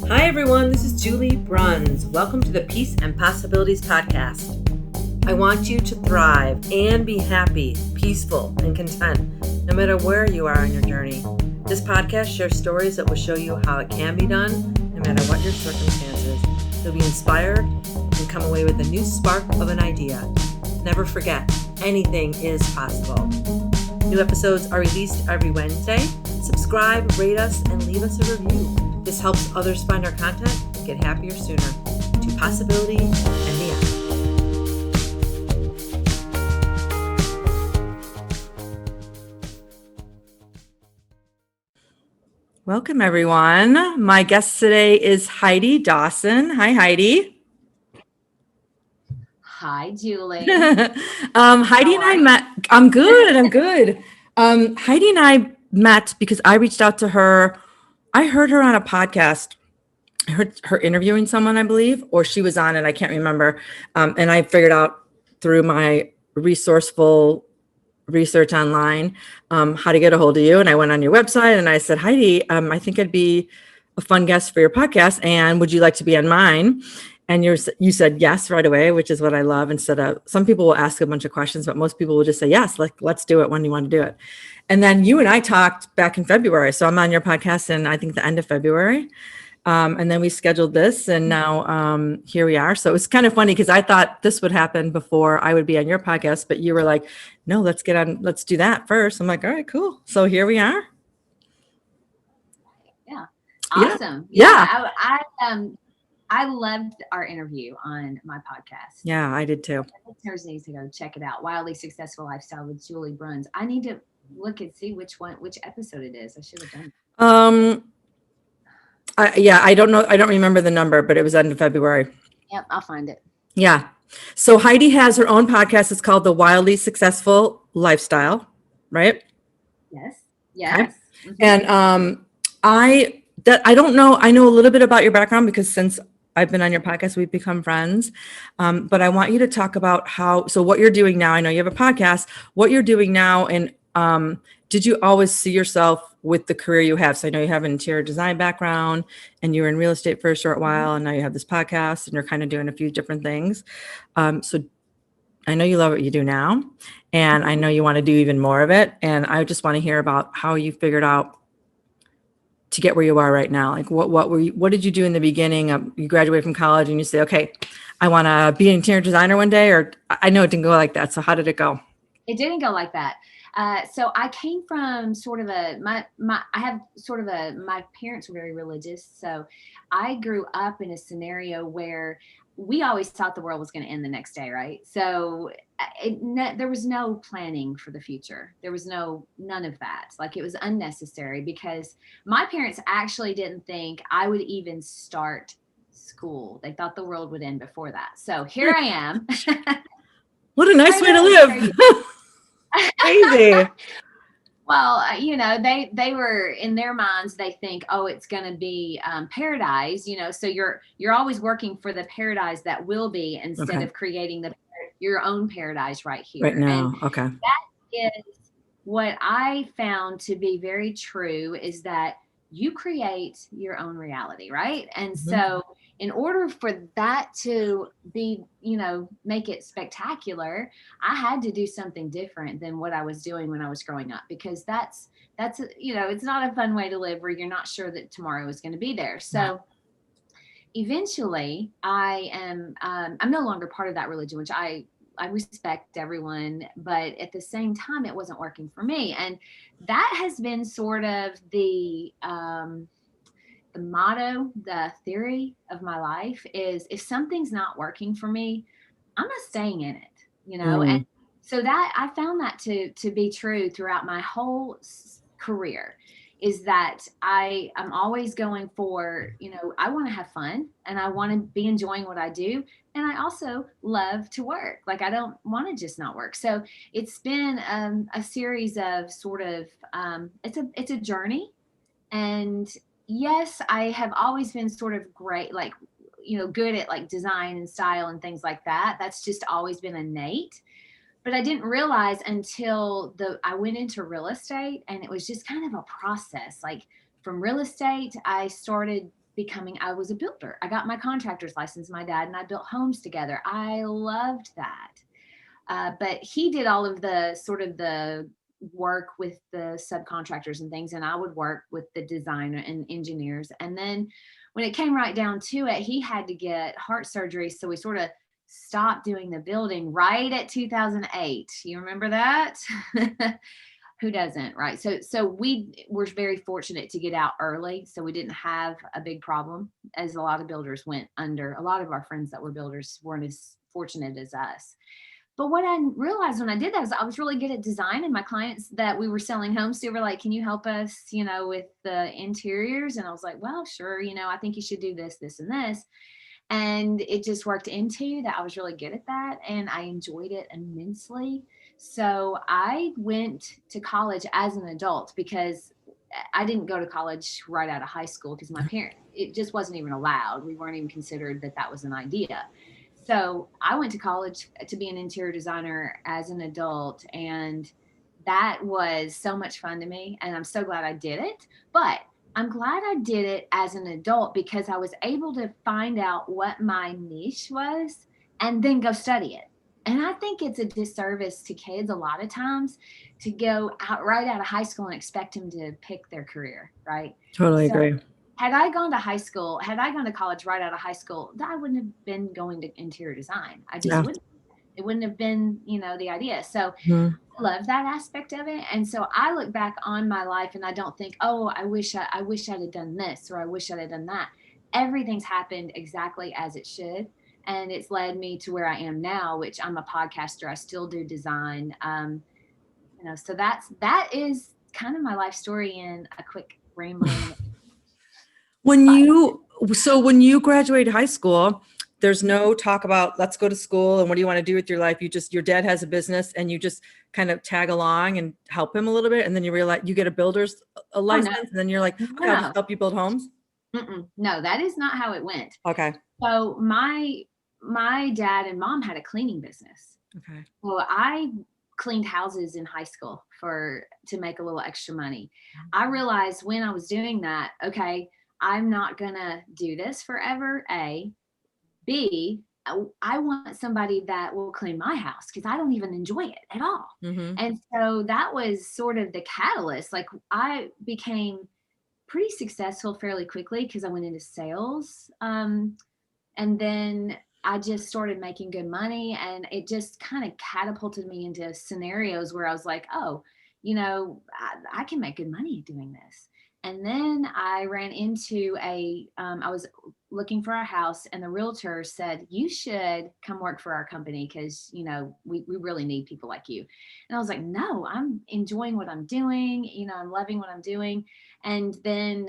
Hi everyone, this is Julie Bruns. Welcome to the Peace and Possibilities podcast. I want you to thrive and be happy, peaceful, and content, no matter where you are on your journey. This podcast shares stories that will show you how it can be done, no matter what your circumstances. You'll be inspired and come away with a new spark of an idea. Never forget, anything is possible. New episodes are released every Wednesday. Subscribe, rate us, and leave us a review. This helps others find our content and get happier sooner. To possibility and beyond. Welcome, everyone. My guest today is Heidi Dawson. Hi, Heidi. Hi, Julie. Heidi and I met. I'm good. Heidi and I met because I reached out to her. I heard her on a podcast. I heard her interviewing someone, I believe, or she was on it. I can't remember. And I figured out through my resourceful research online how to get a hold of you. And I went on your website and I said, Heidi, I think I'd be a fun guest for your podcast. And would you like to be on mine? And you said yes right away, which is what I love. Instead of, some people will ask a bunch of questions, but most people will just say yes, like, let's do it when you want to do it. And then you and I talked back in February. So I'm on your podcast in, I think, the end of February. And then we scheduled this and now here we are. So it's kind of funny because I thought this would happen before I would be on your podcast, but you were like, no, let's do that first. I'm like, all right, cool. So here we are. Yeah. Awesome. Yeah. I loved our interview on my podcast. Yeah, I did too. Listeners need to go check it out. Wildly Successful Lifestyle with Julie Bruns. I need to look and see which episode it is. I should have done it. I don't know. I don't remember the number, but it was end of February. Yep, I'll find it. Yeah. So Heidi has her own podcast. It's called The Wildly Successful Lifestyle, right? Yes. Okay. And I don't know. I know a little bit about your background because since I've been on your podcast, we've become friends. But I want you to talk about what you're doing now. I know you have a podcast, what you're doing now. And did you always see yourself with the career you have? So I know you have an interior design background and you were in real estate for a short while. And now you have this podcast and you're kind of doing a few different things. So I know you love what you do now. And I know you want to do even more of it. And I just want to hear about how you figured out to get where you are right now. Like what did you do in the beginning? You graduated from college and you say, okay, I want to be an interior designer one day, or I know it didn't go like that. So how did it go? It didn't go like that. So I came from sort of my parents were very religious. So I grew up in a scenario where we always thought the world was going to end the next day. Right. So there was no planning for the future. There was none of that. Like, it was unnecessary because my parents actually didn't think I would even start school. They thought the world would end before that. So here I am. What a nice way to live. Crazy. Well, they were, in their minds, they think, oh, it's going to be paradise, so you're always working for the paradise that will be instead of creating your own paradise right here. Right now. And okay. That is what I found to be very true, is that you create your own reality, right? And so in order for that to be, make it spectacular, I had to do something different than what I was doing when I was growing up, because that's, it's not a fun way to live where you're not sure that tomorrow is going to be there. So eventually I'm no longer part of that religion, which I respect everyone, but at the same time, it wasn't working for me. And that has been sort of the motto, the theory of my life is, if something's not working for me, I'm not staying in it, And so that I found that to be true throughout my whole career, is that I'm always going for, I want to have fun and I want to be enjoying what I do. And I also love to work. Like, I don't want to just not work. So it's been a series of sort of, it's a journey. And yes, I have always been sort of great, like, good at like design and style and things like that. That's just always been innate. But I didn't realize until I went into real estate, and it was just kind of a process. Like, from real estate, I started I was a builder. I got my contractor's license. My dad and I built homes together. I loved that. But he did all of the sort of the work with the subcontractors and things, and I would work with the designer and engineers. And then when it came right down to it, he had to get heart surgery. So we sort of stopped doing the building right at 2008. You remember that? Who doesn't, right? So we were very fortunate to get out early. So we didn't have a big problem, as a lot of builders went under. A lot of our friends that were builders weren't as fortunate as us. But what I realized when I did that is I was really good at design, and my clients that we were selling homes to were like, can you help us, with the interiors? And I was like, well, sure. I think you should do this, this, and this. And it just worked into that. I was really good at that, and I enjoyed it immensely. So I went to college as an adult, because I didn't go to college right out of high school because my parents, it just wasn't even allowed. We weren't even considered that was an idea. So I went to college to be an interior designer as an adult, and that was so much fun to me. And I'm so glad I did it. But I'm glad I did it as an adult, because I was able to find out what my niche was and then go study it. And I think it's a disservice to kids a lot of times to go out right out of high school and expect them to pick their career, right? Totally So agree. had I gone to college right out of high school, I wouldn't have been going to interior design. I just Yeah. wouldn't. It wouldn't have been, the idea. So Mhm. I love that aspect of it. And so I look back on my life and I don't think, oh, I wish I'd have done this, or I wish I'd have done that. Everything's happened exactly as it should. And it's led me to where I am now, which I'm a podcaster. I still do design. So that is kind of my life story in a quick rambling. When you graduated high school, there's no talk about let's go to school and what do you want to do with your life. Your dad has a business and you just kind of tag along and help him a little bit. And then you realize you get a builder's license, no. and then you're like, okay, I'll just help you build homes. No, that is not how it went. Okay. So my dad and mom had a cleaning business. Okay. Well, I cleaned houses in high school to make a little extra money. I realized when I was doing that, okay, I'm not gonna do this forever. A, B, I want somebody that will clean my house, because I don't even enjoy it at all. Mm-hmm. And so that was sort of the catalyst. Like, I became pretty successful fairly quickly because I went into sales. And then I just started making good money, and it just kind of catapulted me into scenarios where I was like, oh, I can make good money doing this. And then I ran into I was looking for a house, and the realtor said, you should come work for our company, because, we really need people like you. And I was like, no, I'm enjoying what I'm doing. I'm loving what I'm doing. And then,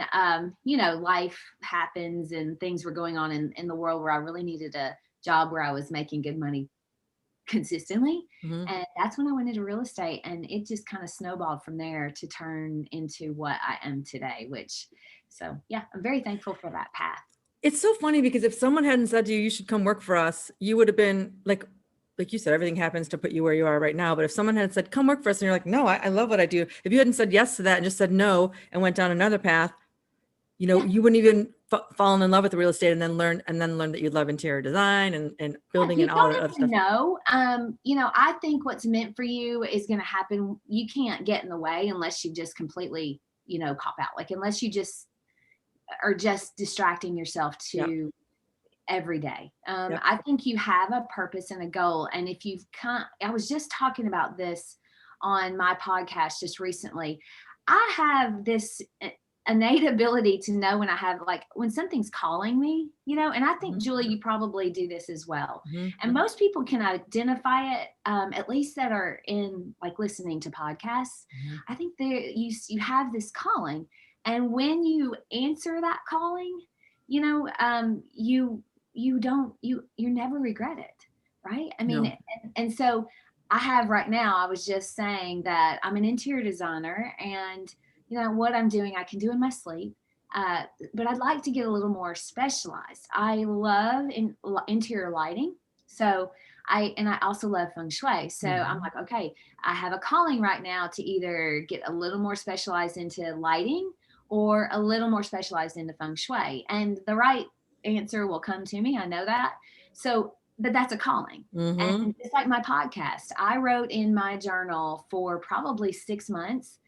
life happens and things were going on in the world where I really needed a job where I was making good money consistently. Mm-hmm. And that's when I went into real estate, and it just kind of snowballed from there to turn into what I am today, yeah, I'm very thankful for that path. It's so funny because if someone hadn't said to you, you should come work for us, you would have been like you said, everything happens to put you where you are right now. But if someone had said, come work for us, and you're like, no, I love what I do. If you hadn't said yes to that and just said no and went down another path, you wouldn't even fallen in love with the real estate and then learn that you love interior design and building and all that other stuff. No, I think what's meant for you is going to happen. You can't get in the way unless you just completely, cop out. Like, unless you just are just distracting yourself to every day. I think you have a purpose and a goal. And if I was just talking about this on my podcast just recently. I have this innate ability to know when something's calling me, and I think, Julie, you probably do this as well. And most people can identify it, at least that are in listening to podcasts. I think you have this calling, and when you answer that calling, you never regret it. Right. I mean, and so I have right now, I was just saying that I'm an interior designer, and what I'm doing, I can do in my sleep. But I'd like to get a little more specialized. I love interior lighting. So I also love Feng Shui. So I'm like, okay, I have a calling right now to either get a little more specialized into lighting or a little more specialized into Feng Shui. And the right answer will come to me. I know that. So, but that's a calling. And it's like my podcast. I wrote in my journal for probably 6 months,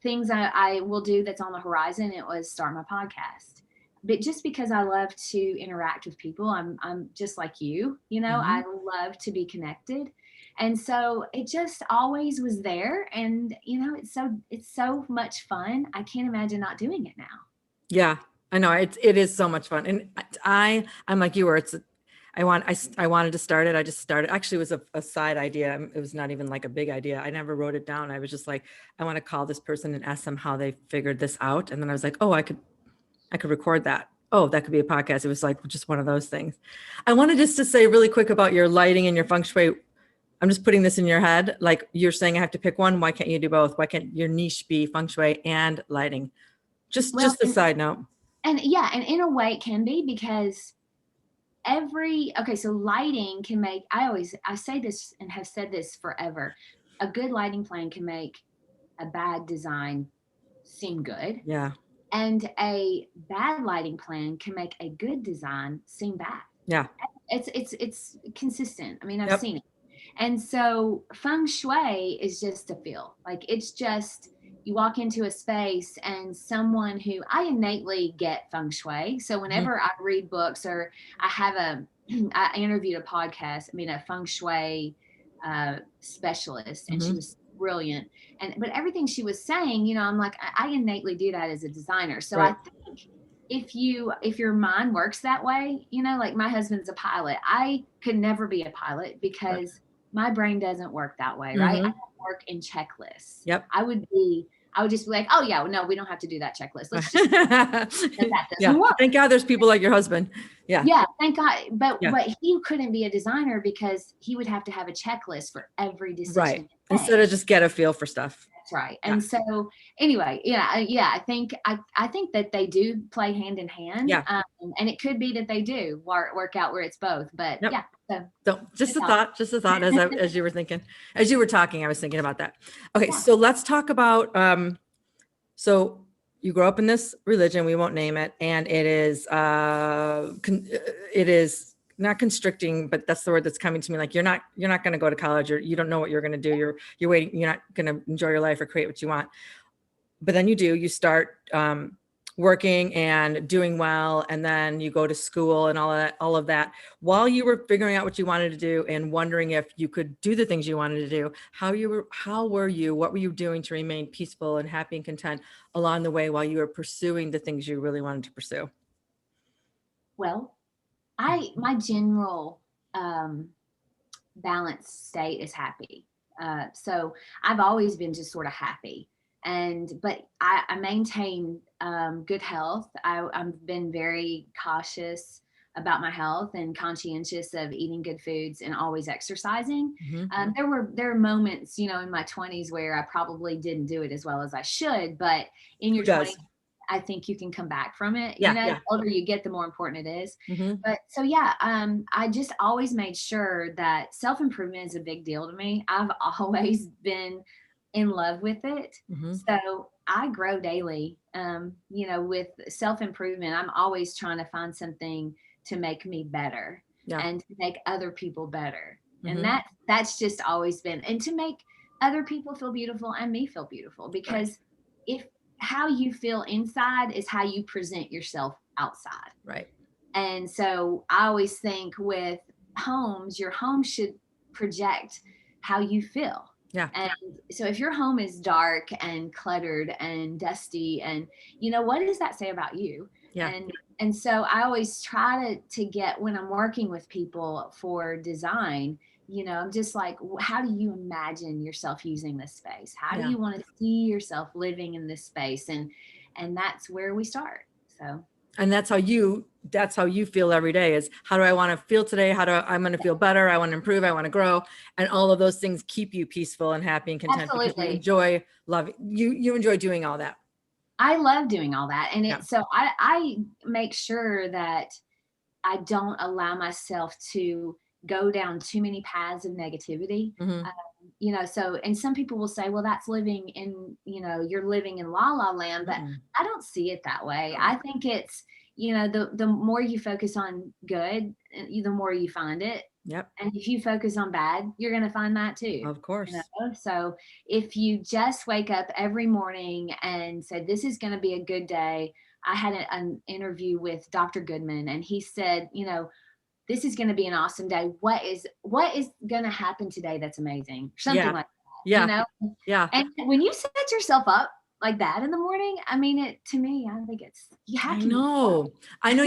things I will do that's on the horizon. It was start my podcast. But just because I love to interact with people, I'm just like you, I love to be connected. And so it just always was there. And, it's so much fun. I can't imagine not doing it now. Yeah, I know. It is so much fun. And I'm like you were, I wanted to start it. I just started. Actually, it was a side idea. It was not even like a big idea. I never wrote it down. I was just like, I want to call this person and ask them how they figured this out. And then I was like, oh, I could record that. Oh, that could be a podcast. It was like just one of those things. I wanted just to say really quick about your lighting and your Feng Shui. I'm just putting this in your head. Like you're saying, I have to pick one. Why can't you do both? Why can't your niche be Feng Shui and lighting? Just a side note. And yeah, and in a way it can be because so lighting can make, I say this and have said this forever. A good lighting plan can make a bad design seem good. Yeah. And a bad lighting plan can make a good design seem bad. Yeah. It's consistent. I mean, I've seen it. And so Feng Shui is just a feel. Like it's just, you walk into a space and someone who I innately get Feng Shui. So whenever I read books or I interviewed a Feng Shui specialist, and she was brilliant. But everything she was saying, I'm like, I innately do that as a designer. So I think if your mind works that way, like my husband's a pilot. I could never be a pilot because my brain doesn't work that way, right? I don't work in checklists. Yep. I would just be like, oh yeah, no, we don't have to do that checklist. Let's just that doesn't work. Thank God there's people like your husband. Yeah. Yeah, thank God. But he couldn't be a designer because he would have to have a checklist for every decision. Right. Instead of just get a feel for stuff. That's right. And so anyway, I think that they do play hand in hand. Yeah. And it could be that they do work out where it's both. But So just a thought as you were thinking, as you were talking, I was thinking about that. Okay. So let's talk about, so you grow up in this religion, we won't name it. And it is not constricting, but that's the word that's coming to me. Like you're not going to go to college, or you don't know what you're going to do. You're waiting. You're not going to enjoy your life or create what you want. But then you start working and doing well, and then you go to school and all of that. While you were figuring out what you wanted to do and wondering if you could do the things you wanted to do, what were you doing to remain peaceful and happy and content along the way while you were pursuing the things you really wanted to pursue? Well, my general balanced state is happy. So I've always been just sort of happy. But I maintain good health. I've been very cautious about my health and conscientious of eating good foods and always exercising. There are moments, in my 20s where I probably didn't do it as well as I should, but in your 20s, I think you can come back from it. The older you get, the more important it is. But so, I just always made sure that self-improvement is a big deal to me. I've always been in love with it. So I grow daily, with self-improvement. I'm always trying to find something to make me better and to make other people better. And that's just always been, and to make other people feel beautiful and me feel beautiful, because if how you feel inside is how you present yourself outside. Right. And so I always think with homes, your home should project how you feel. Yeah. And so if your home is dark and cluttered and dusty, and what does that say about you? Yeah. And so I always try to get, when I'm working with people for design, I'm just like, how do you imagine yourself using this space? How do you want to see yourself living in this space? And that's where we start. So. And that's how you feel every day, is how do I want to feel today? I'm going to feel better. I want to improve. I want to grow. And all of those things keep you peaceful and happy and content. Absolutely. Because you enjoy loving, you enjoy doing all that. I love doing all that. And so I make sure that I don't allow myself to go down too many paths of negativity. You know, so, and some people will say, well, that's living in, you know, you're living in la la land, but I don't see it that way. I think it's, you know, the more you focus on good, the more you find it. Yep. And if you focus on bad, you're going to find that too. Of course. You know? So if you just wake up every morning and say, this is going to be a good day. I had an interview with Dr. Goodman, and he said, you know, this is going to be an awesome day. What is going to happen today that's amazing? Something like that. Yeah. You know? Yeah. And when you set yourself up like that in the morning, I mean, to me, I think it's, you have to. I know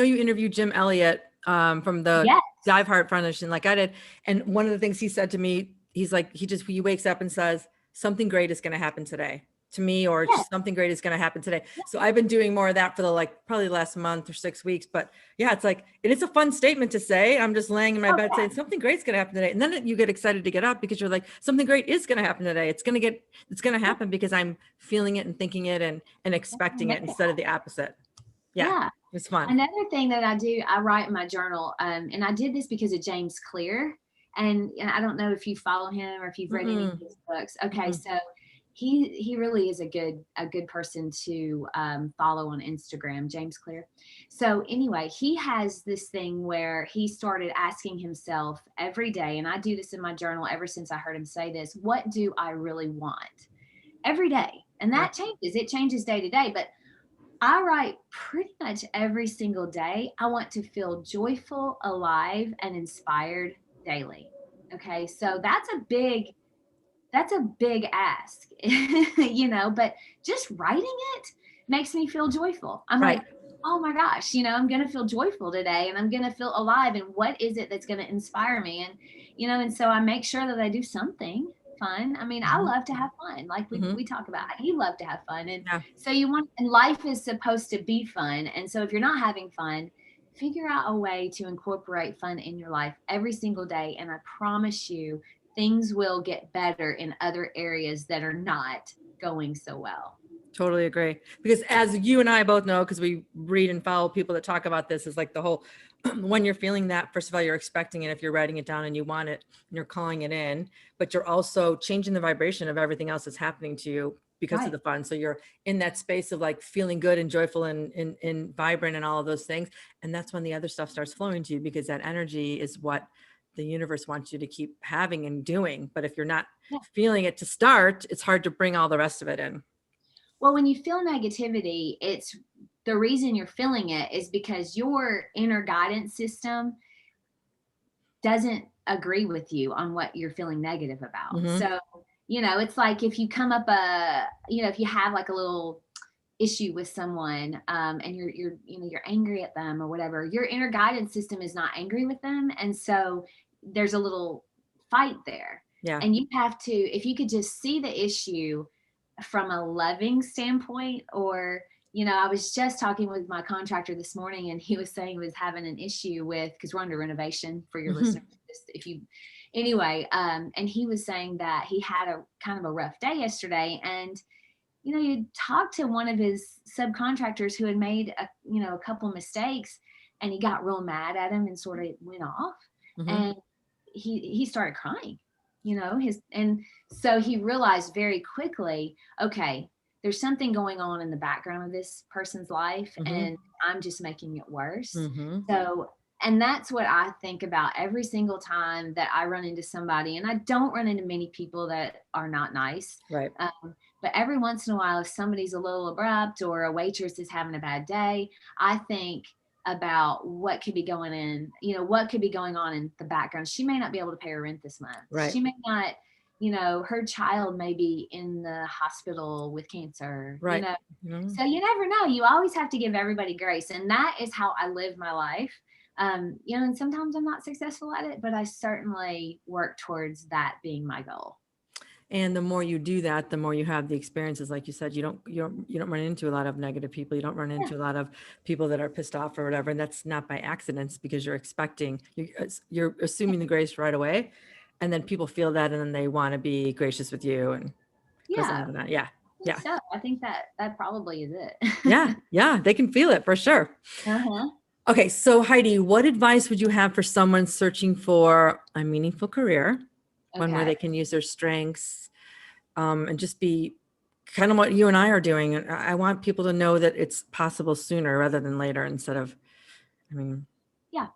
you interviewed Jim Elliott from the Dive Heart Foundation, like I did. And one of the things he said to me, he's like, he wakes up and says, something great is going to happen today to me, or just something great is going to happen today. So I've been doing more of that for the probably last month or 6 weeks, but yeah, it's like, it's a fun statement to say. I'm just laying in my bed saying something great's going to happen today. And then you get excited to get up because you're like, something great is going to happen today. It's going to happen because I'm feeling it and thinking it and expecting it instead of the opposite. Yeah. It's fun. Another thing that I do, I write in my journal, and I did this because of James Clear. And I don't know if you follow him or if you've read any of his books. Okay. So he really is a good person to follow on Instagram, James Clear. So anyway, he has this thing where he started asking himself every day, and I do this in my journal ever since I heard him say this, what do I really want? Every day. And that changes. It changes day to day. But I write pretty much every single day, I want to feel joyful, alive, and inspired daily. Okay. So that's a big ask, you know, but just writing it makes me feel joyful. I'm like, oh my gosh, you know, I'm going to feel joyful today and I'm going to feel alive. And what is it that's going to inspire me? And, you know, and so I make sure that I do something fun. I mean, I love to have fun. Like we talk about, you love to have fun. And so and life is supposed to be fun. And so if you're not having fun, figure out a way to incorporate fun in your life every single day. And I promise you, things will get better in other areas that are not going so well. Totally agree. Because as you and I both know, because we read and follow people that talk about this, is like the whole, when you're feeling that, first of all, you're expecting it if you're writing it down and you want it and you're calling it in, but you're also changing the vibration of everything else that's happening to you because of the fun. So you're in that space of like feeling good and joyful and vibrant and all of those things. And that's when the other stuff starts flowing to you, because that energy is what the universe wants you to keep having and doing. But if you're not feeling it to start, it's hard to bring all the rest of it in. Well, when you feel negativity, it's the reason you're feeling it is because your inner guidance system doesn't agree with you on what you're feeling negative about. So, you know, it's like if you come up if you have like a little issue with someone and you're angry at them or whatever, your inner guidance system is not angry with them. And so there's a little fight there. Yeah. And you have to, if you could just see the issue from a loving standpoint, or, you know, I was just talking with my contractor this morning and he was saying he was having an issue with, because we're under renovation for your listeners. And he was saying that he had a kind of a rough day yesterday, and you know, you talked to one of his subcontractors who had made a couple mistakes, and he got real mad at him and sort of went off, and he started crying, you know, and so he realized very quickly, okay, there's something going on in the background of this person's life, and I'm just making it worse. So, and that's what I think about every single time that I run into somebody, and I don't run into many people that are not nice. Right. But every once in a while, if somebody's a little abrupt or a waitress is having a bad day, I think about what could be going on in the background. She may not be able to pay her rent this month. Right. She may not, you know, her child may be in the hospital with cancer. Right. You know? So you never know. You always have to give everybody grace. And that is how I live my life. You know, and sometimes I'm not successful at it, but I certainly work towards that being my goal. And the more you do that, the more you have the experiences. Like you said, you don't run into a lot of negative people. You don't run into a lot of people that are pissed off or whatever. And that's not by accidents, because you're assuming the grace right away. And then people feel that, and then they want to be gracious with you. And yeah. So I think that probably is it. Yeah. They can feel it for sure. Okay. So Heidi, what advice would you have for someone searching for a meaningful career, one where Okay. they can use their strengths, and just be kind of what you and I are doing. And I want people to know that it's possible sooner rather than later instead of, I mean, Yeah.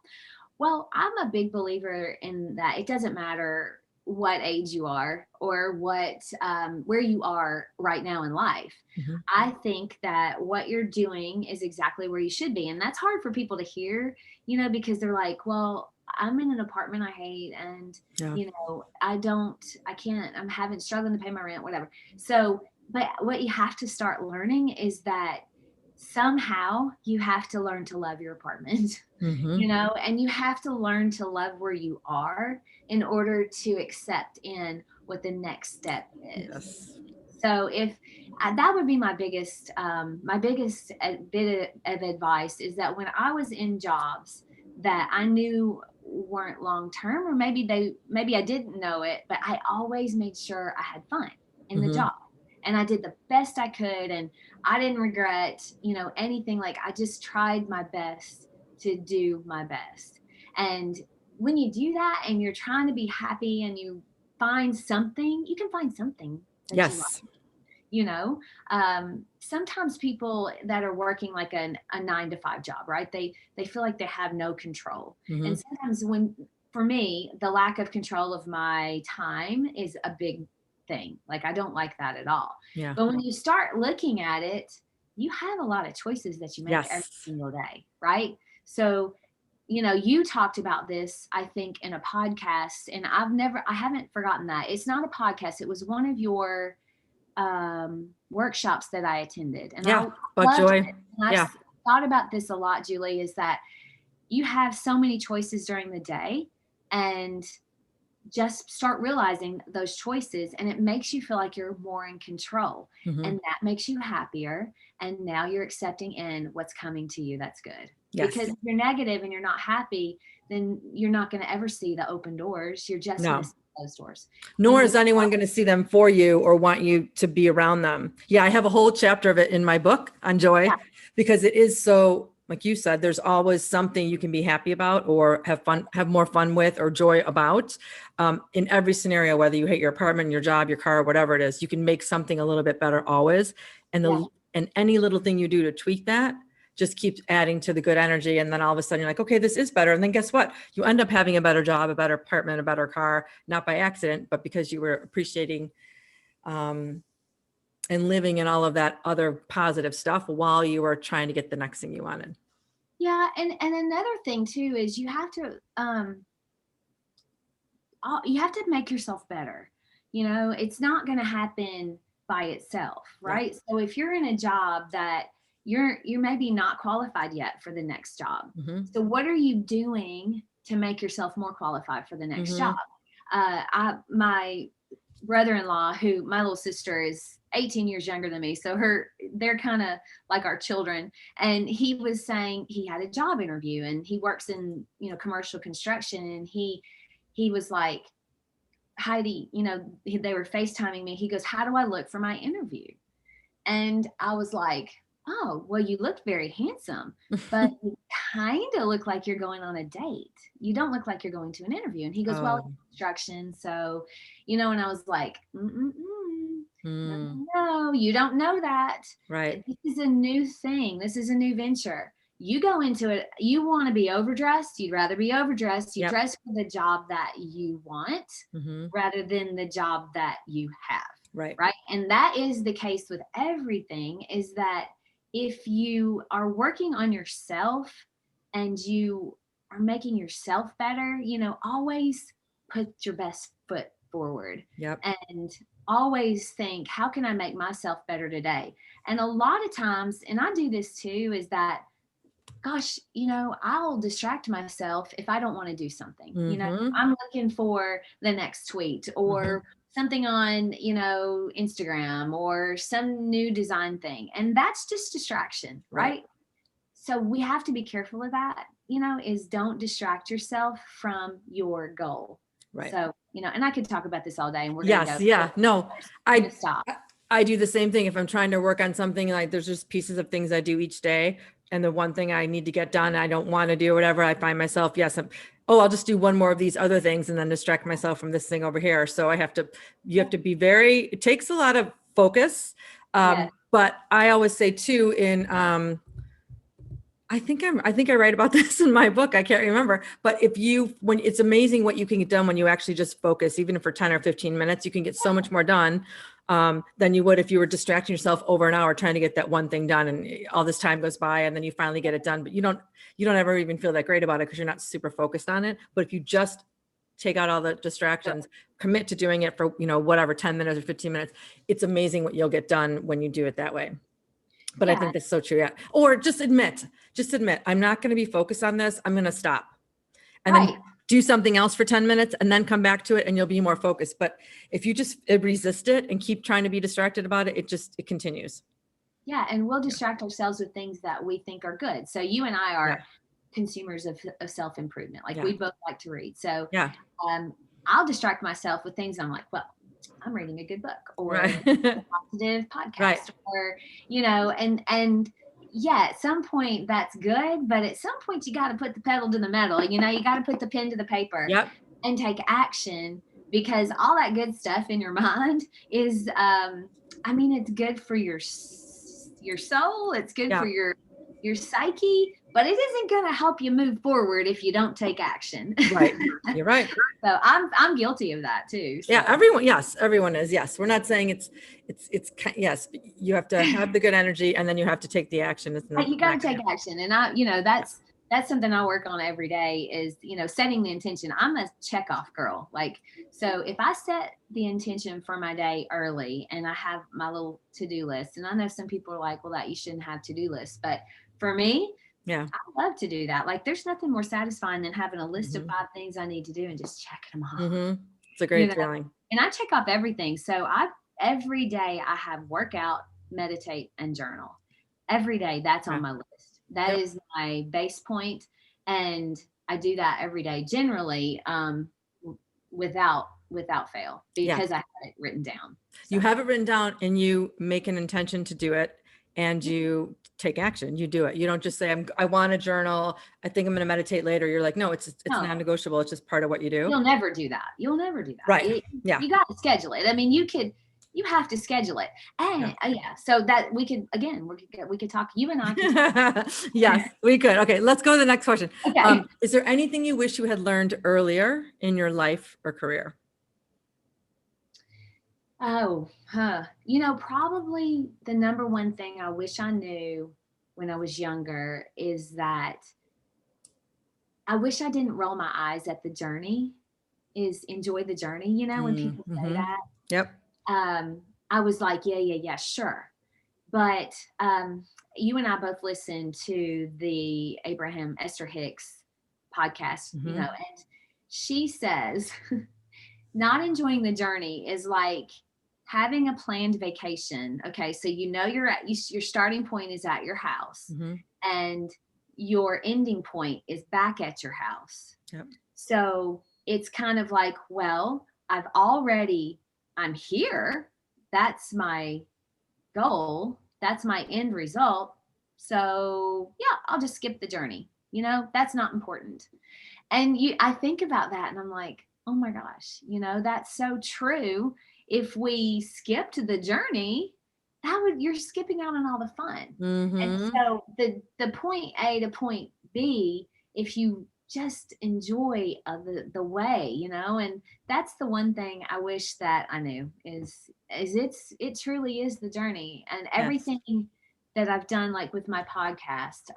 Well, I'm a big believer in that it doesn't matter what age you are or where you are right now in life. mhm. I think that what you're doing is exactly where you should be. And that's hard for people to hear, because they're like, well, I'm in an apartment I hate and, Yeah. I can't, I'm having struggling to pay my rent, whatever. So, but what you have to start learning is that somehow you have to learn to love your apartment. Mhm. And you have to learn to love where you are in order to accept in what the next step is. Yes. So if that would be my biggest bit of advice is that when I was in jobs that I knew weren't long term, or maybe I didn't know it, but I always made sure I had fun in the Mhm. job. And I did the best I could, and I didn't regret, anything. Like, I just tried my best to do my best. And when you do that and you're trying to be happy and you you can find something that you like. Yes. Sometimes people that are working like a 9 to 5 job, right? They feel like they have no control. And Mhm. sometimes for me, the lack of control of my time is a big thing. Like, I don't like that at all. Yeah. But when you start looking at it, you have a lot of choices that you make every Yes. single day, right? So, you talked about this, I think, in a podcast, and I haven't forgotten that. It's not a podcast. It was one of your workshops that I attended, and I Yeah. But loved joy. it. And Yeah. thought about this a lot, Julie, is that you have so many choices during the day, and just start realizing those choices, and it makes you feel like you're more in control, Mhm. and that makes you happier. And now you're accepting in what's coming to you. That's good. Yes. Because if you're negative and you're not happy, then you're not going to ever see the open doors. You're just going No. to see those doors. Nor is anyone going to see them for you or want you to be around them. Yeah, I have a whole chapter of it in my book on joy, Yeah. because it is so, like you said, there's always something you can be happy about or have more fun with or joy about, in every scenario, whether you hate your apartment, your job, your car, whatever it is. You can make something a little bit better always. And any little thing you do to tweak that just keeps adding to the good energy. And then all of a sudden you're like, okay, this is better. And then guess what? You end up having a better job, a better apartment, a better car, not by accident, but because you were appreciating, and living in all of that other positive stuff while you were trying to get the next thing you wanted. Yeah. And another thing too, is you have to make yourself better. It's not going to happen by itself, right? So if you're in a job that you're maybe not qualified yet for the next job. Mm-hmm. So what are you doing to make yourself more qualified for the next Mm-hmm. job? My brother-in-law, who my little sister is 18 years younger than me, so they're kind of like our children, and he was saying he had a job interview and he works in commercial construction, and he was like, Heidi, they were FaceTiming me. He goes, how do I look for my interview? And I was like, oh, well, you look very handsome, but you kind of look like you're going on a date. You don't look like you're going to an interview. And he goes, well, it's construction. So, and I was like, no, you don't know that. Right. This is a new thing. This is a new venture. You go into it, you want to be overdressed. You'd rather be overdressed. You dress for the job that you want, rather than the job that you have. Right. Right. And that is the case with everything, is that if you are working on yourself and you are making yourself better, always put your best foot forward. Yep. And always think, how can I make myself better today? And a lot of times, and I do this too, is that, gosh, I'll distract myself if I don't want to do something. I'm looking for the next tweet or something on, Instagram, or some new design thing. And that's just distraction, right? So we have to be careful of that, is don't distract yourself from your goal. Right. So, and I could talk about this all day, and we're going to go. Yeah. No, stop. I do the same thing. If I'm trying to work on something, like there's just pieces of things I do each day. And the one thing I need to get done, I don't want to do, whatever, I find myself, yes, oh, I'll just do one more of these other things and then distract myself from this thing over here. So you have to be it takes a lot of focus. But I always say too, I think I write about this in my book. I can't remember, but when it's amazing what you can get done when you actually just focus, even for 10 or 15 minutes, you can get so much more done than you would if you were distracting yourself over an hour trying to get that one thing done, and all this time goes by and then you finally get it done, but you don't ever even feel that great about it because you're not super focused on it. But if you just take out all the distractions, commit to doing it for, whatever, 10 minutes or 15 minutes, it's amazing what you'll get done when you do it that way. But I think that's so true. Yeah. Or just admit, I'm not going to be focused on this. I'm going to stop and then do something else for 10 minutes and then come back to it and you'll be more focused. But if you just resist it and keep trying to be distracted about it, it continues. Yeah. And we'll distract ourselves with things that we think are good. So you and I are consumers of self-improvement. Like we both like to read. So I'll distract myself with things I'm like, well, I'm reading a good book or a positive podcast or, and at some point that's good, but at some point you got to put the pedal to the metal, you got to put the pen to the paper and take action, because all that good stuff in your mind is, it's good for your soul. It's good for your psyche, but it isn't going to help you move forward if you don't take action. Right. You're right. So I'm guilty of that too. So. Yeah. Everyone is. Yes. We're not saying it's yes, you have to have the good energy and then you have to take the action. You got to take action. And that's something I work on every day is, setting the intention. I'm a check off girl. So if I set the intention for my day early and I have my little to-do list, and I know some people are like, well, that you shouldn't have to-do lists, but for me, I love to do that. There's nothing more satisfying than having a list of 5 things I need to do and just checking them off. It's a great feeling. And I check off everything. So every day I have workout, meditate, and journal. Every day that's on my list. That is my base point. And I do that every day, generally, without fail, because I have it written down. So. You have it written down and you make an intention to do it. And you take action, you do it. You don't just say, I want to journal, I think I'm going to meditate later. You're like, no, it's non-negotiable. It's just part of what you do. You'll never do that. Right. You got to schedule it. I mean, you have to schedule it. And so that we could talk, you and I could talk. Yes, we could. Okay. Let's go to the next question. Okay. Is there anything you wish you had learned earlier in your life or career? Probably the number one thing I wish I knew when I was younger is that I wish I didn't roll my eyes at the journey, is enjoy the journey, when people say that. Yep. I was like, yeah, sure. But you and I both listened to the Abraham Esther Hicks podcast, and she says not enjoying the journey is like having a planned vacation. Okay. So, your starting point is at your house and your ending point is back at your house. Yep. So it's kind of like, well, I'm here. That's my goal. That's my end result. So I'll just skip the journey. That's not important. And I think about that and I'm like, oh my gosh, that's so true. If we skipped the journey, you're skipping out on all the fun. And so the point A to point B, if you just enjoy the way, and that's the one thing I wish that I knew is it truly is the journey. And everything that I've done, like with my podcast,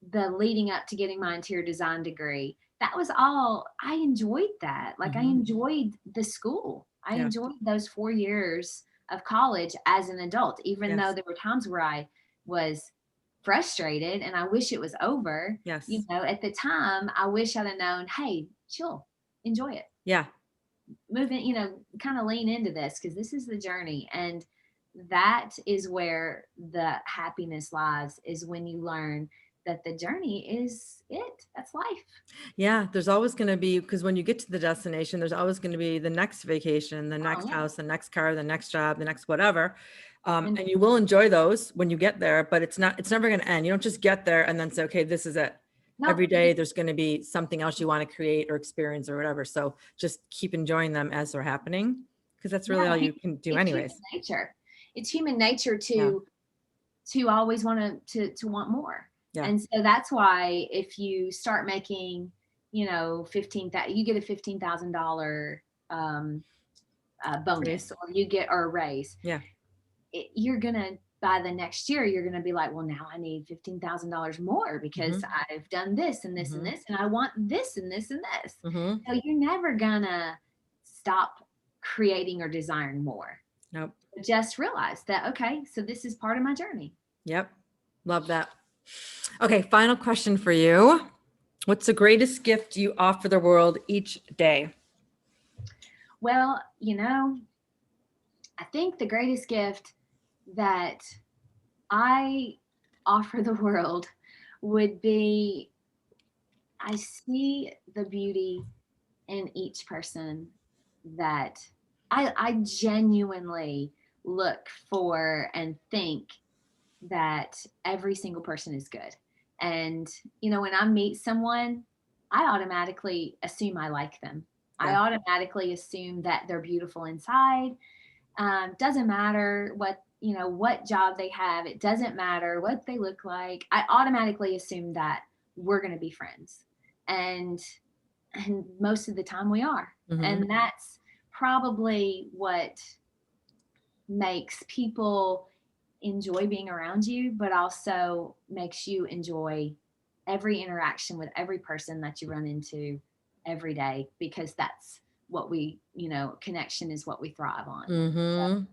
the leading up to getting my interior design degree, that was all, I enjoyed that. I enjoyed the school. I enjoyed those 4 years of college as an adult, even though there were times where I was frustrated and I wish it was over. Yes. At the time, I wish I'd have known, hey, chill, enjoy it. Yeah. Move in, kind of lean into this because this is the journey. And that is where the happiness lies, is when you learn that the journey is it. That's life. Yeah. There's always going to be, because when you get to the destination, there's always going to be the next vacation, the next house, the next car, the next job, the next whatever. And you will enjoy those when you get there, but it's never going to end. You don't just get there and then say, okay, this is it. Every Nope. day there's going to be something else you want to create or experience or whatever. So just keep enjoying them as they're happening, because that's really all you can do It's anyways. human nature. It's human nature to always want to want more. Yeah. And so that's why if you start making, you know, you get a $15,000 bonus Raise. or you get or a raise. Yeah. You're gonna by the next year you're gonna be like, well, now I need $15,000 more because I've done this and this and this, and I want this and this and this. So you're never gonna stop creating or desiring more. Nope. Just realize that, okay, so this is part of my journey. Yep. Love that. Okay. Final question for you. What's the greatest gift you offer the world each day? Well, you know, I think the greatest gift that I offer the world would be I see the beauty in each person that I genuinely look for and think that every single person is good. And, you know, when I meet someone, I automatically assume I like them. I Yeah. automatically assume that they're beautiful inside. Doesn't matter what, you know, what job they have. It doesn't matter what they look like. I automatically assume that we're going to be friends. And most of the time we are. And that's probably what makes people enjoy being around you, but also makes you enjoy every interaction with every person that you run into every day, because that's what we, you know, connection is what we thrive on. So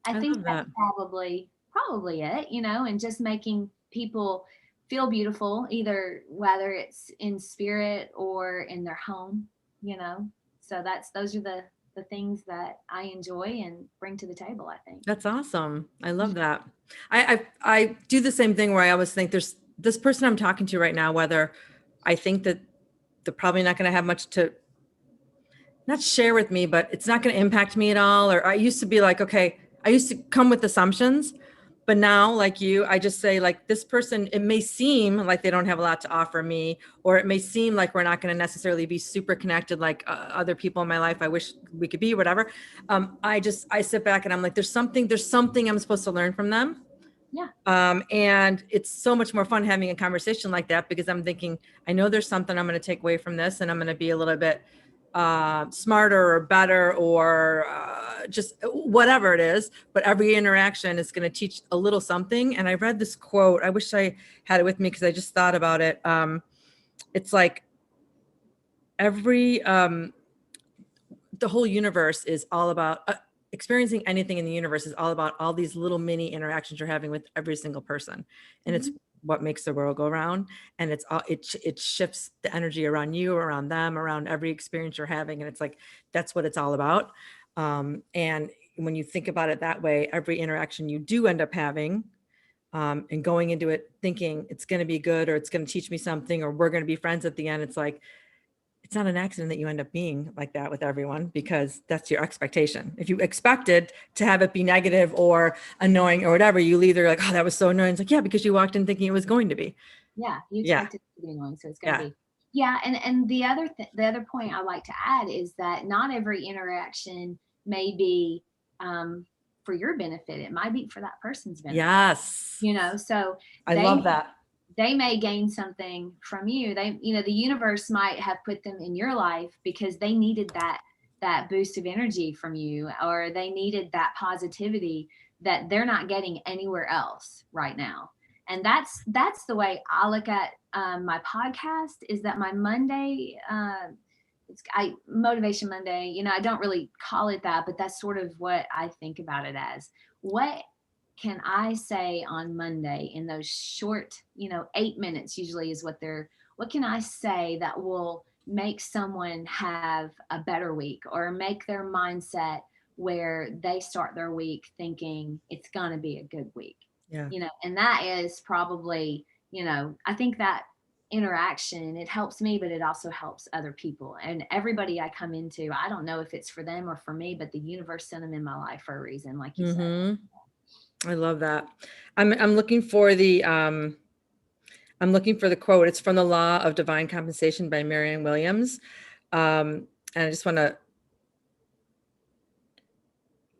I think love that's that. probably it, you know, and just making people feel beautiful, either whether it's in spirit or in their home, you know. So those are the things that I enjoy and bring to the table, I think. That's awesome. I love that. I do the same thing where I always think there's this person I'm talking to right now, whether I think that they're probably not going to have much to not share with me, but it's not going to impact me at all. Or I used to be like, okay, I used to come with assumptions, but now, like you, I just say, like, this person, it may seem like they don't have a lot to offer me, or it may seem like we're not going to necessarily be super connected like other people in my life I wish we could be, whatever. I sit back and I'm like, there's something I'm supposed to learn from them. Yeah. And it's so much more fun having a conversation like that, because I'm thinking, I know there's something I'm going to take away from this, and I'm going to be a little bit smarter or better, or just whatever it is. But every interaction is going to teach a little something. And I read this quote. I wish I had it with me, because I just thought about it. It's like the whole universe is all about experiencing anything in the universe is all about all these little mini interactions you're having with every single person. And it's what makes the world go around. And it's all, it shifts the energy around you, around them, around every experience you're having. And it's like, that's what it's all about. And when you think about it that way, every interaction you do end up having, and going into it thinking it's going to be good, or it's going to teach me something, or we're going to be friends at the end, it's like, it's not an accident that you end up being like that with everyone, because that's your expectation. If you expected to have it be negative or annoying or whatever, you either like, oh, that was so annoying. It's like, yeah, because you walked in thinking it was going to be. Yeah. You expect it to be annoying. So it's going to Yeah. be. Yeah. And the other point I like to add is that not every interaction may be for your benefit. It might be for that person's benefit. Yes. You know, so I love that. They may gain something from you. They, you know, the universe might have put them in your life because they needed that boost of energy from you, or they needed that positivity that they're not getting anywhere else right now. And that's the way I look at my podcast, is that my Monday, Motivation Monday, you know, I don't really call it that, but that's sort of what I think about it as. What can I say on Monday in those short, you know, 8 minutes usually is what can I say that will make someone have a better week, or make their mindset where they start their week thinking it's going to be a good week. Yeah. You know, and that is probably, you know, I think that interaction, it helps me, but it also helps other people. And everybody I come into, I don't know if it's for them or for me, but the universe sent them in my life for a reason, like you said. I love that. I'm looking for the I'm looking for the quote. It's from The Law of Divine Compensation by Marianne Williams. And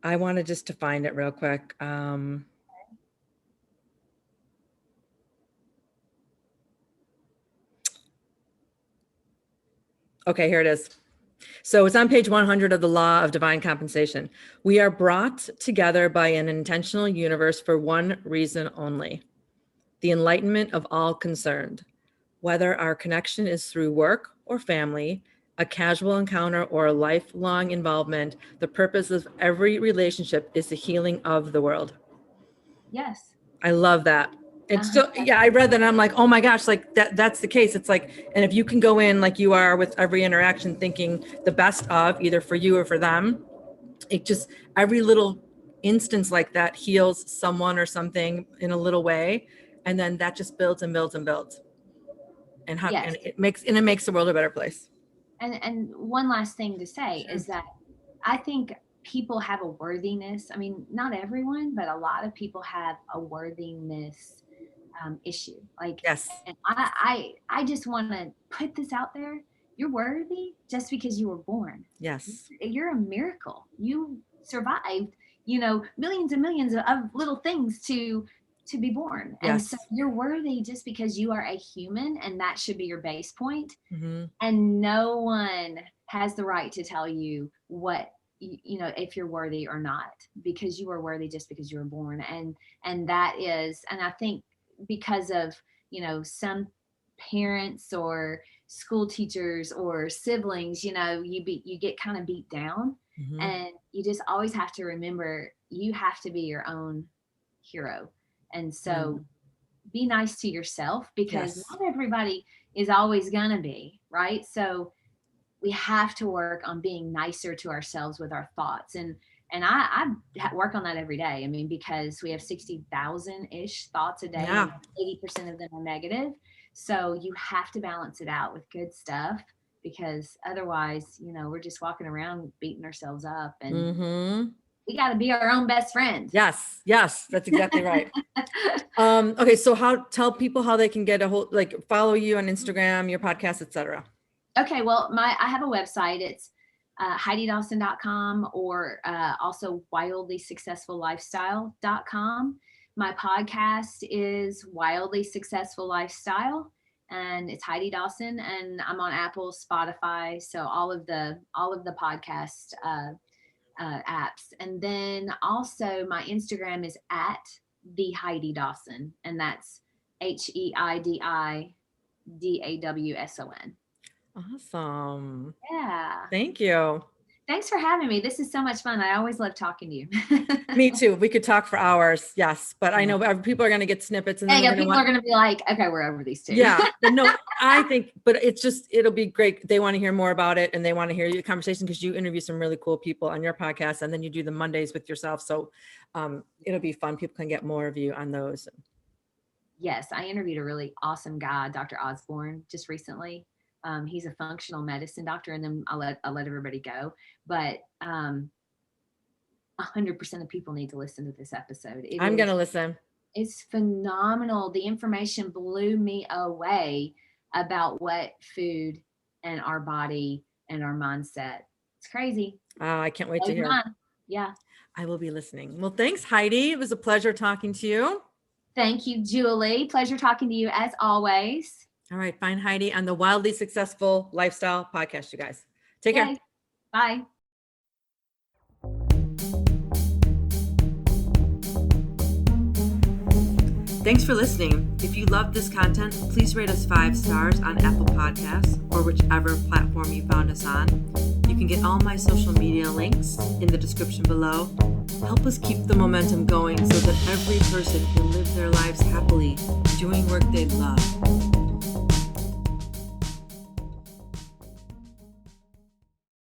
I wanted just to find it real quick. Okay, here it is. So it's on page 100 of The Law of Divine Compensation. We are brought together by an intentional universe for one reason only: the enlightenment of all concerned. Whether our connection is through work or family, a casual encounter or a lifelong involvement, the purpose of every relationship is the healing of the world. Yes. I love that. It's still, yeah, I read that and I'm like, oh my gosh, like that's the case. It's like, and if you can go in like you are with every interaction thinking the best of either for you or for them, it just, every little instance like that heals someone or something in a little way. And then that just builds and builds and builds. And how, Yes. and it makes the world a better place. And one last thing to say is that I think people have a worthiness. I mean, not everyone, but a lot of people have a worthiness issue. Like, Yes. and I just want to put this out there. You're worthy just because you were born. Yes. You're a miracle. You survived, millions and millions of little things to be born. Yes. And so you're worthy just because you are a human, and that should be your base point. Mm-hmm. And no one has the right to tell you what, if you're worthy or not, because you are worthy just because you were born. And that is, and I think because of, some parents or school teachers or siblings, you get kind of beat down. Mm-hmm. And you just always have to remember you have to be your own hero. And so be nice to yourself, because not everybody is always gonna be, right? So we have to work on being nicer to ourselves with our thoughts. And I work on that every day. I mean, because we have 60,000-ish thoughts a day, and 80% of them are negative. So you have to balance it out with good stuff, because otherwise, we're just walking around beating ourselves up, and we got to be our own best friend. Yes, that's exactly right. Okay, so tell people how they can get follow you on Instagram, your podcast, etc. Okay, well, I have a website. It's HeidiDawson.com, or also WildlySuccessfulLifestyle.com. My podcast is Wildly Successful Lifestyle, and it's Heidi Dawson, and I'm on Apple, Spotify, so all of the podcast apps. And then also my Instagram is at the Heidi Dawson, and that's Heididawson. Awesome. Yeah. Thank you. Thanks for having me. This is so much fun. I always love talking to you. Me too. We could talk for hours. Yes. But I know people are going to get snippets. And then people are going to be like, okay, we're over these two. Yeah. But no, I think, but it'll be great. They want to hear more about it, and they want to hear your conversation, because you interview some really cool people on your podcast, and then you do the Mondays with yourself. So it'll be fun. People can get more of you on those. Yes. I interviewed a really awesome guy, Dr. Osborne, just recently. He's a functional medicine doctor, and then I'll let everybody go. But 100% of people need to listen to this episode. I'm going to listen. It's phenomenal. The information blew me away about what food and our body and our mindset. It's crazy. I can't wait to hear. Yeah. I will be listening. Well, thanks, Heidi. It was a pleasure talking to you. Thank you, Julie. Pleasure talking to you as always. All right. Find Heidi on the Wildly Successful Lifestyle podcast, you guys. Take care. Bye. Thanks for listening. If you love this content, please rate us 5 stars on Apple Podcasts or whichever platform you found us on. You can get all my social media links in the description below. Help us keep the momentum going so that every person can live their lives happily, doing work they love.